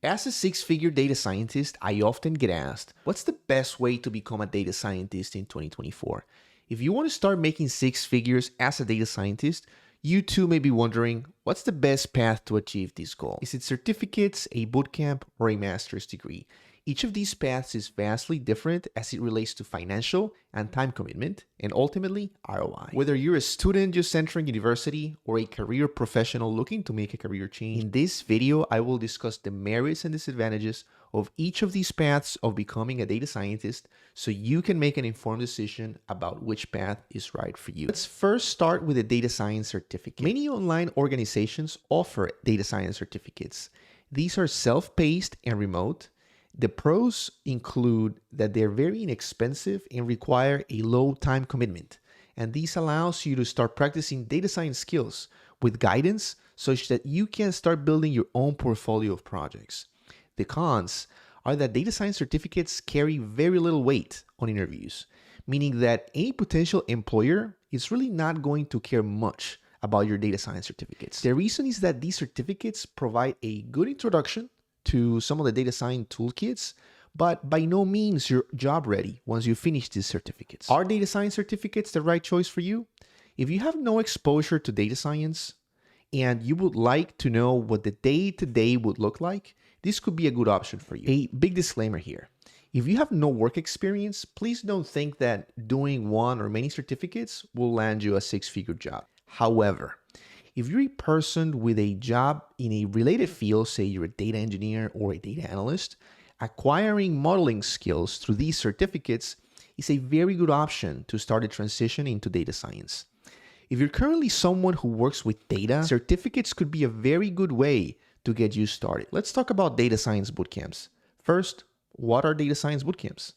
As a six-figure data scientist, I often get asked, what's the best way to become a data scientist in 2024? If you want to start making six figures as a data scientist, you too may be wondering, what's the best path to achieve this goal? Is it certificates, a bootcamp, or a master's degree? Each of these paths is vastly different as it relates to financial and time commitment, and ultimately ROI. Whether you're a student just entering university or a career professional looking to make a career change, in this video, I will discuss the merits and disadvantages of each of these paths of becoming a data scientist so you can make an informed decision about which path is right for you. Let's first start with a data science certificate. Many online organizations offer data science certificates. These are self-paced and remote. The pros include that they're very inexpensive and require a low time commitment. And this allows you to start practicing data science skills with guidance such that you can start building your own portfolio of projects. The cons are that data science certificates carry very little weight on interviews, meaning that any potential employer is really not going to care much about your data science certificates. The reason is that these certificates provide a good introduction to some of the data science toolkits, but by no means you're job ready once you finish these certificates. Are data science certificates the right choice for you? If you have no exposure to data science and you would like to know what the day-to-day would look like, this could be a good option for you. A big disclaimer here. If you have no work experience, please don't think that doing one or many certificates will land you a six-figure job. However, if you're a person with a job in a related field, say you're a data engineer or a data analyst, acquiring modeling skills through these certificates is a very good option to start a transition into data science. If you're currently someone who works with data, certificates could be a very good way to get you started. Let's talk about data science bootcamps. First, what are data science bootcamps?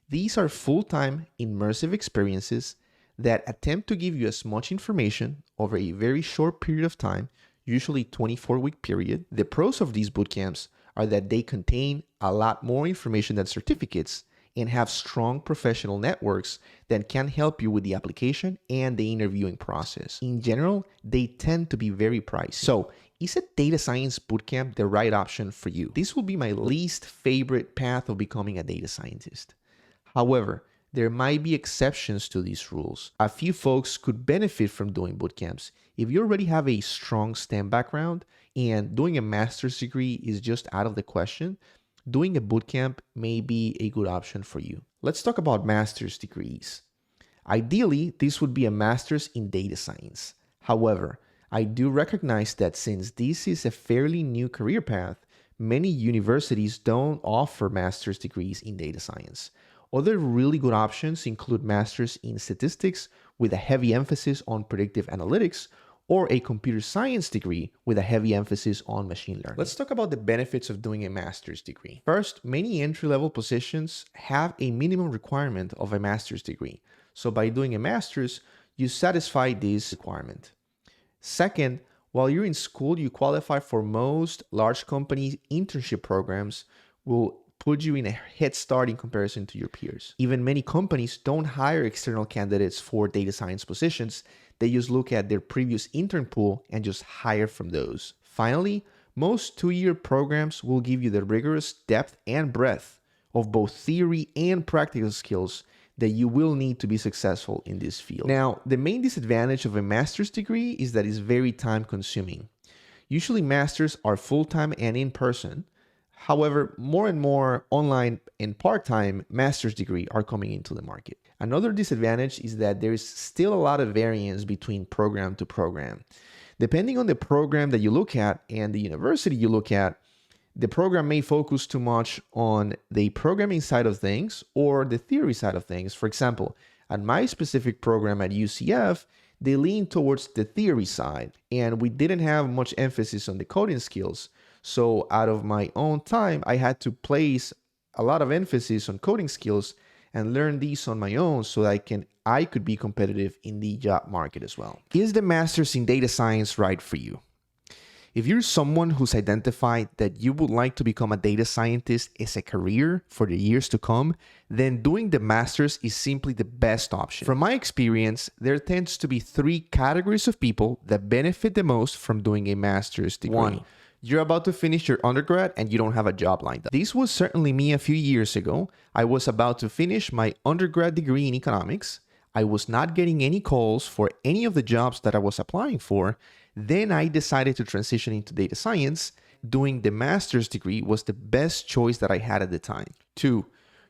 These are full-time immersive experiences that attempt to give you as much information over a very short period of time, usually 24-week period. The pros of these bootcamps are that they contain a lot more information than certificates and have strong professional networks that can help you with the application and the interviewing process. In general, they tend to be very pricey. So, is a data science bootcamp the right option for you? This will be my least favorite path of becoming a data scientist. However, there might be exceptions to these rules. A few folks could benefit from doing bootcamps. If you already have a strong STEM background and doing a master's degree is just out of the question, doing a bootcamp may be a good option for you. Let's talk about master's degrees. Ideally, this would be a master's in data science. However, I do recognize that since this is a fairly new career path, many universities don't offer master's degrees in data science. Other really good options include masters in statistics with a heavy emphasis on predictive analytics or a computer science degree with a heavy emphasis on machine learning. Let's talk about the benefits of doing a master's degree. First, many entry-level positions have a minimum requirement of a master's degree. So by doing a master's, you satisfy this requirement. Second, while you're in school, you qualify for most large company internship programs will put you in a head start in comparison to your peers. Even many companies don't hire external candidates for data science positions. They just look at their previous intern pool and just hire from those. Finally, most two-year programs will give you the rigorous depth and breadth of both theory and practical skills that you will need to be successful in this field. Now, the main disadvantage of a master's degree is that it's very time-consuming. Usually, masters are full-time and in-person. However, more and more online and part-time master's degree are coming into the market. Another disadvantage is that there is still a lot of variance between program to program. Depending on the program that you look at and the university you look at, the program may focus too much on the programming side of things or the theory side of things. For example, at my specific program at UCF, they lean towards the theory side, and we didn't have much emphasis on the coding skills. So out of my own time, I had to place a lot of emphasis on coding skills and learn these on my own so that I could be competitive in the job market as well. Is the master's in data science right for you? If you're someone who's identified that you would like to become a data scientist as a career for the years to come, then doing the master's is simply the best option. From my experience, there tends to be three categories of people that benefit the most from doing a master's degree. One, You're about to finish your undergrad and you don't have a job lined up. This was certainly me a few years ago. I was about to finish my undergrad degree in economics. I was not getting any calls for any of the jobs that I was applying for. Then I decided to transition into data science. Doing the master's degree was the best choice that I had at the time. 2,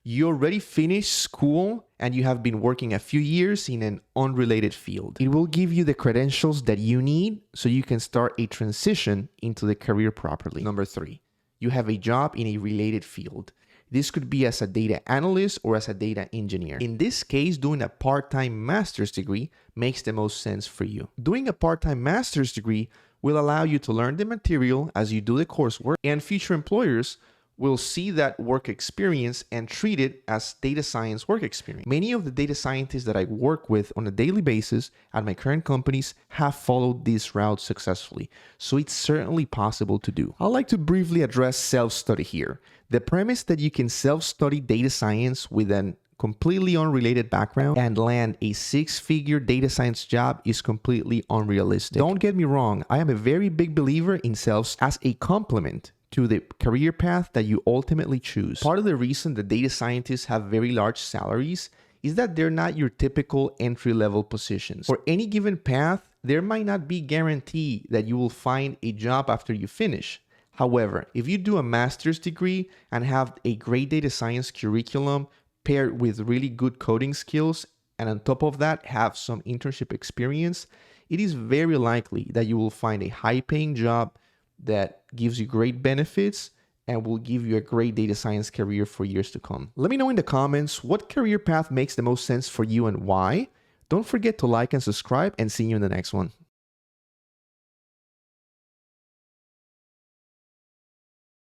you already finished school and you have been working a few years in an unrelated field. It will give you the credentials that you need so you can start a transition into the career properly. Number 3, you have a job in a related field. This could be as a data analyst or as a data engineer. In this case, doing a part-time master's degree makes the most sense for you. Doing a part-time master's degree will allow you to learn the material as you do the coursework, and future employers will see that work experience and treat it as data science work experience. Many of the data scientists that I work with on a daily basis at my current companies have followed this route successfully, so it's certainly possible to do. I'd like to briefly address self-study here. The premise that you can self-study data science with an completely unrelated background and land a 6-figure data science job is completely unrealistic. Don't get me wrong, I am a very big believer in self as a complement to the career path that you ultimately choose. Part of the reason that data scientists have very large salaries is that they're not your typical entry-level positions. For any given path, there might not be guarantee that you will find a job after you finish. However, if you do a master's degree and have a great data science curriculum paired with really good coding skills, and on top of that have some internship experience, it is very likely that you will find a high-paying job that gives you great benefits and will give you a great data science career for years to come. Let me know in the comments what career path makes the most sense for you and why. Don't forget to like and subscribe, and see you in the next one.